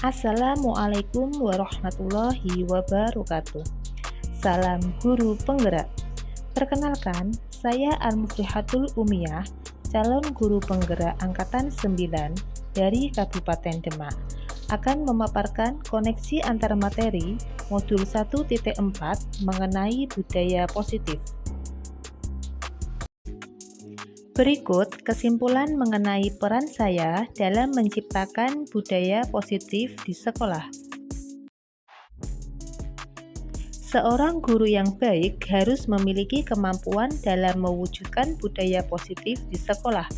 Assalamualaikum warahmatullahi wabarakatuh. Salam guru penggerak. Perkenalkan, saya Al-Muflihatul Umiyah, calon guru penggerak angkatan 9 dari Kabupaten Demak, akan memaparkan koneksi antar materi modul 1.4 mengenai budaya positif. Berikut kesimpulan mengenai peran saya dalam menciptakan budaya positif di sekolah. Seorang guru yang baik harus memiliki kemampuan dalam mewujudkan budaya positif di sekolah.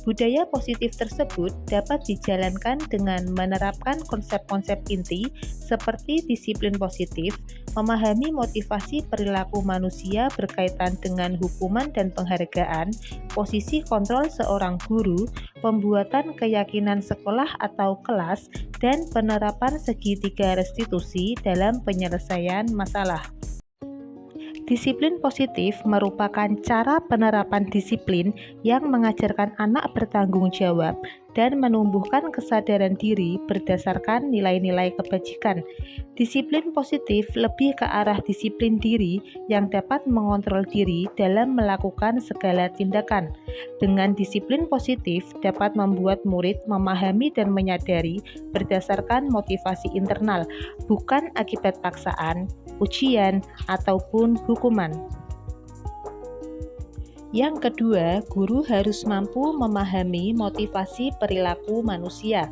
Budaya positif tersebut dapat dijalankan dengan menerapkan konsep-konsep inti seperti disiplin positif, memahami motivasi perilaku manusia berkaitan dengan hukuman dan penghargaan, posisi kontrol seorang guru, pembuatan keyakinan sekolah atau kelas, dan penerapan segitiga restitusi dalam penyelesaian masalah. Disiplin positif merupakan cara penerapan disiplin yang mengajarkan anak bertanggung jawab dan menumbuhkan kesadaran diri berdasarkan nilai-nilai kebajikan. Disiplin positif lebih ke arah disiplin diri yang dapat mengontrol diri dalam melakukan segala tindakan. Dengan disiplin positif dapat membuat murid memahami dan menyadari berdasarkan motivasi internal, bukan akibat paksaan, ujian, ataupun hukuman. Yang kedua, guru harus mampu memahami motivasi perilaku manusia.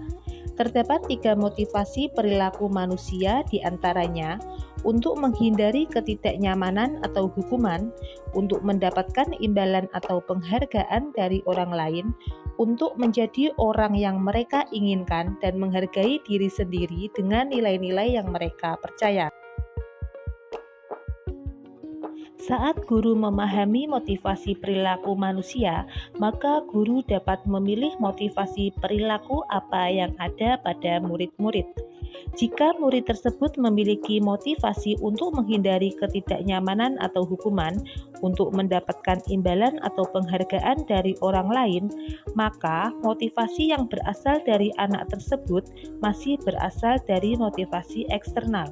Terdapat 3 motivasi perilaku manusia, diantaranya untuk menghindari ketidaknyamanan atau hukuman, untuk mendapatkan imbalan atau penghargaan dari orang lain, untuk menjadi orang yang mereka inginkan dan menghargai diri sendiri dengan nilai-nilai yang mereka percaya. Saat guru memahami motivasi perilaku manusia, maka guru dapat memilih motivasi perilaku apa yang ada pada murid-murid. Jika murid tersebut memiliki motivasi untuk menghindari ketidaknyamanan atau hukuman, untuk mendapatkan imbalan atau penghargaan dari orang lain, maka motivasi yang berasal dari anak tersebut masih berasal dari motivasi eksternal.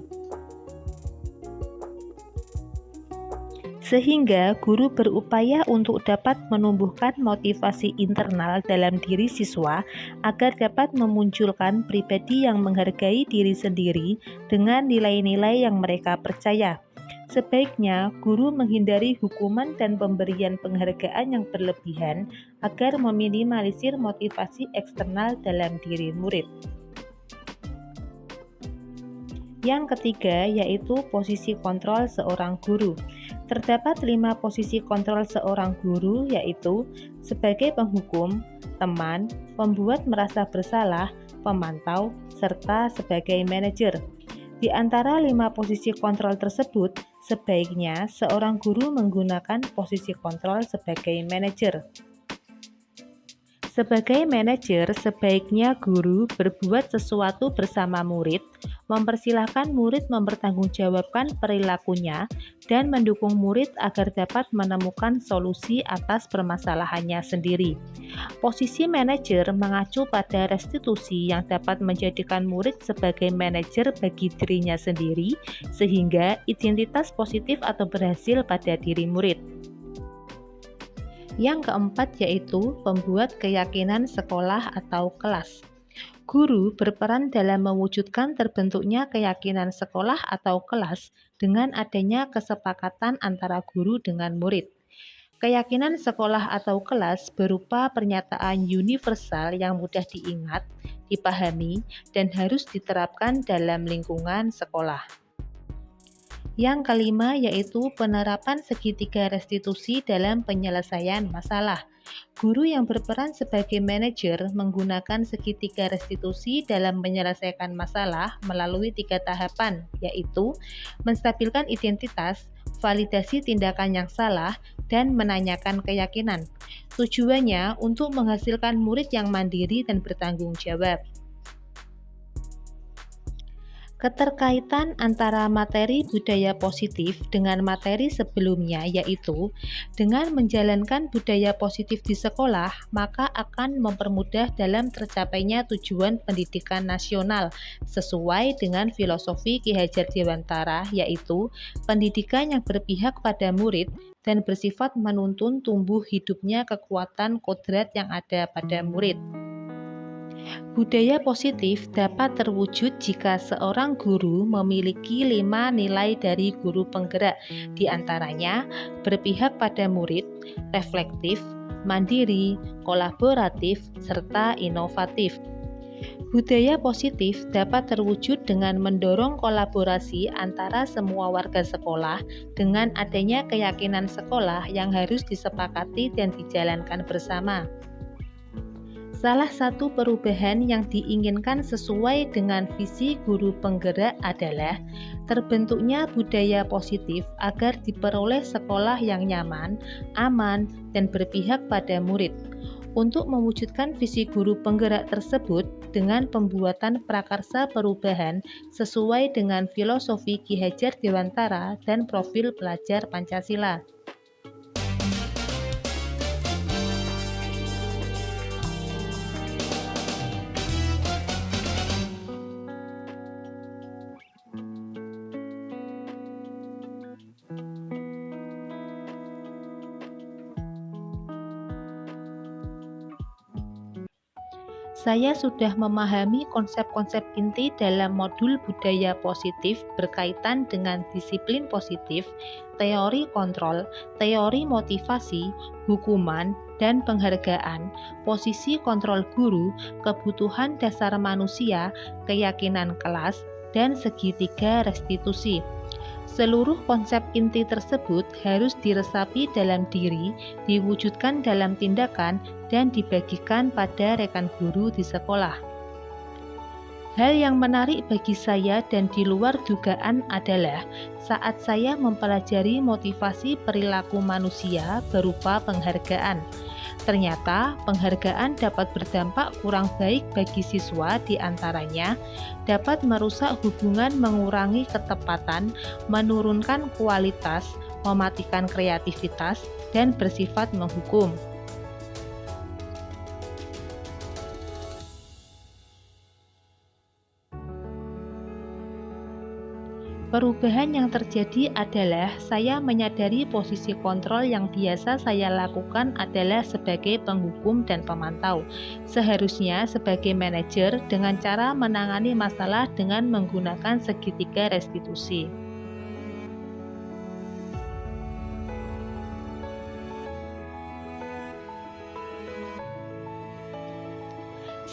Sehingga guru berupaya untuk dapat menumbuhkan motivasi internal dalam diri siswa agar dapat memunculkan pribadi yang menghargai diri sendiri dengan nilai-nilai yang mereka percaya. Sebaiknya guru menghindari hukuman dan pemberian penghargaan yang berlebihan agar meminimalisir motivasi eksternal dalam diri murid. Yang ketiga yaitu posisi kontrol seorang guru. Terdapat 5 posisi kontrol seorang guru, yaitu sebagai penghukum, teman, pembuat merasa bersalah, pemantau, serta sebagai manajer. Di antara 5 posisi kontrol tersebut, sebaiknya seorang guru menggunakan posisi kontrol sebagai manajer. Sebagai manajer, sebaiknya guru berbuat sesuatu bersama murid, mempersilahkan murid mempertanggungjawabkan perilakunya, dan mendukung murid agar dapat menemukan solusi atas permasalahannya sendiri. Posisi manajer mengacu pada restitusi yang dapat menjadikan murid sebagai manajer bagi dirinya sendiri, sehingga identitas positif atau berhasil pada diri murid. Yang keempat yaitu pembuat keyakinan sekolah atau kelas. Guru berperan dalam mewujudkan terbentuknya keyakinan sekolah atau kelas dengan adanya kesepakatan antara guru dengan murid. Keyakinan sekolah atau kelas berupa pernyataan universal yang mudah diingat, dipahami, dan harus diterapkan dalam lingkungan sekolah. Yang kelima yaitu penerapan segitiga restitusi dalam penyelesaian masalah. Guru yang berperan sebagai manajer menggunakan segitiga restitusi dalam menyelesaikan masalah melalui 3 tahapan, yaitu menstabilkan identitas, validasi tindakan yang salah, dan menanyakan keyakinan. Tujuannya untuk menghasilkan murid yang mandiri dan bertanggung jawab. Keterkaitan antara materi budaya positif dengan materi sebelumnya, yaitu dengan menjalankan budaya positif di sekolah, maka akan mempermudah dalam tercapainya tujuan pendidikan nasional sesuai dengan filosofi Ki Hajar Dewantara, yaitu pendidikan yang berpihak pada murid dan bersifat menuntun tumbuh hidupnya kekuatan kodrat yang ada pada murid. Budaya positif dapat terwujud jika seorang guru memiliki 5 nilai dari guru penggerak, diantaranya berpihak pada murid, reflektif, mandiri, kolaboratif, serta inovatif. Budaya positif dapat terwujud dengan mendorong kolaborasi antara semua warga sekolah dengan adanya keyakinan sekolah yang harus disepakati dan dijalankan bersama. Salah satu perubahan yang diinginkan sesuai dengan visi guru penggerak adalah terbentuknya budaya positif agar diperoleh sekolah yang nyaman, aman, dan berpihak pada murid. Untuk mewujudkan visi guru penggerak tersebut dengan pembuatan prakarsa perubahan sesuai dengan filosofi Ki Hajar Dewantara dan profil pelajar Pancasila. Saya sudah memahami konsep-konsep inti dalam modul budaya positif berkaitan dengan disiplin positif, teori kontrol, teori motivasi, hukuman, dan penghargaan, posisi kontrol guru, kebutuhan dasar manusia, keyakinan kelas, dan segitiga restitusi. Seluruh konsep inti tersebut harus diresapi dalam diri, diwujudkan dalam tindakan, dan dibagikan pada rekan guru di sekolah. Hal yang menarik bagi saya dan di luar dugaan adalah saat saya mempelajari motivasi perilaku manusia berupa penghargaan. Ternyata penghargaan dapat berdampak kurang baik bagi siswa, diantaranya dapat merusak hubungan, mengurangi ketepatan, menurunkan kualitas, mematikan kreativitas, dan bersifat menghukum. Perubahan yang terjadi adalah saya menyadari posisi kontrol yang biasa saya lakukan adalah sebagai penghukum dan pemantau. Seharusnya sebagai manajer dengan cara menangani masalah dengan menggunakan segitiga restitusi.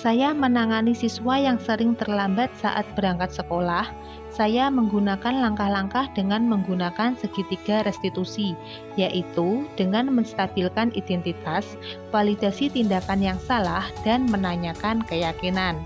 Saya menangani siswa yang sering terlambat saat berangkat sekolah. Saya menggunakan langkah-langkah dengan menggunakan segitiga restitusi, yaitu dengan menstabilkan identitas, validasi tindakan yang salah, dan menanyakan keyakinan.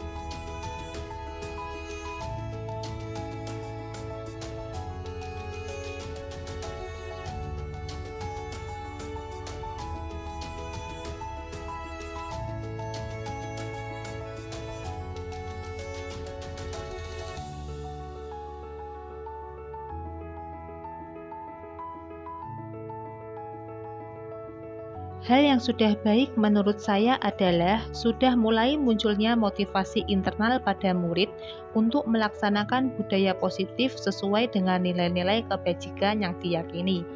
Hal yang sudah baik menurut saya adalah sudah mulai munculnya motivasi internal pada murid untuk melaksanakan budaya positif sesuai dengan nilai-nilai kebajikan yang diyakini.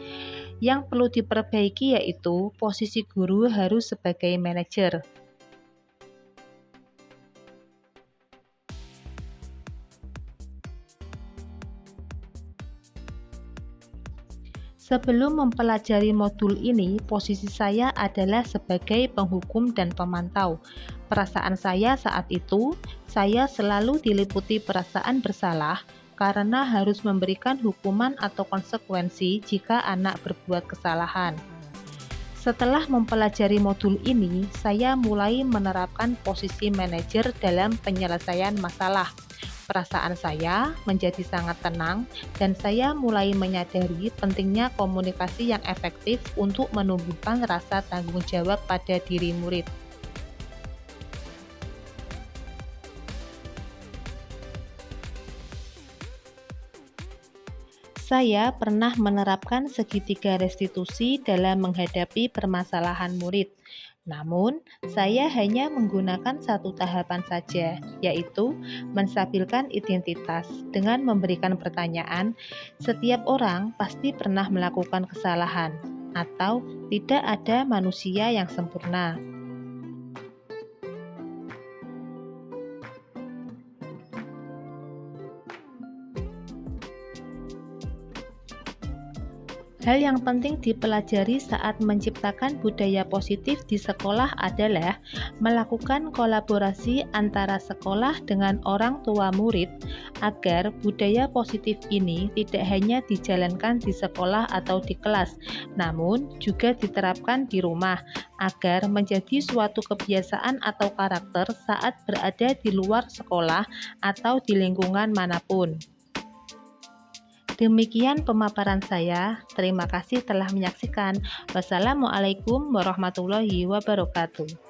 Yang perlu diperbaiki yaitu posisi guru harus sebagai manajer. Sebelum mempelajari modul ini, posisi saya adalah sebagai penghukum dan pemantau. Perasaan saya saat itu, saya selalu diliputi perasaan bersalah karena harus memberikan hukuman atau konsekuensi jika anak berbuat kesalahan. Setelah mempelajari modul ini, saya mulai menerapkan posisi manajer dalam penyelesaian masalah. Perasaan saya menjadi sangat tenang dan saya mulai menyadari pentingnya komunikasi yang efektif untuk menumbuhkan rasa tanggung jawab pada diri murid. Saya pernah menerapkan segitiga restitusi dalam menghadapi permasalahan murid. Namun, saya hanya menggunakan satu tahapan saja, yaitu menstabilkan identitas dengan memberikan pertanyaan, "Setiap orang pasti pernah melakukan kesalahan," atau "Tidak ada manusia yang sempurna." Hal yang penting dipelajari saat menciptakan budaya positif di sekolah adalah melakukan kolaborasi antara sekolah dengan orang tua murid agar budaya positif ini tidak hanya dijalankan di sekolah atau di kelas, namun juga diterapkan di rumah agar menjadi suatu kebiasaan atau karakter saat berada di luar sekolah atau di lingkungan manapun. Demikian pemaparan saya. Terima kasih telah menyaksikan. Wassalamualaikum warahmatullahi wabarakatuh.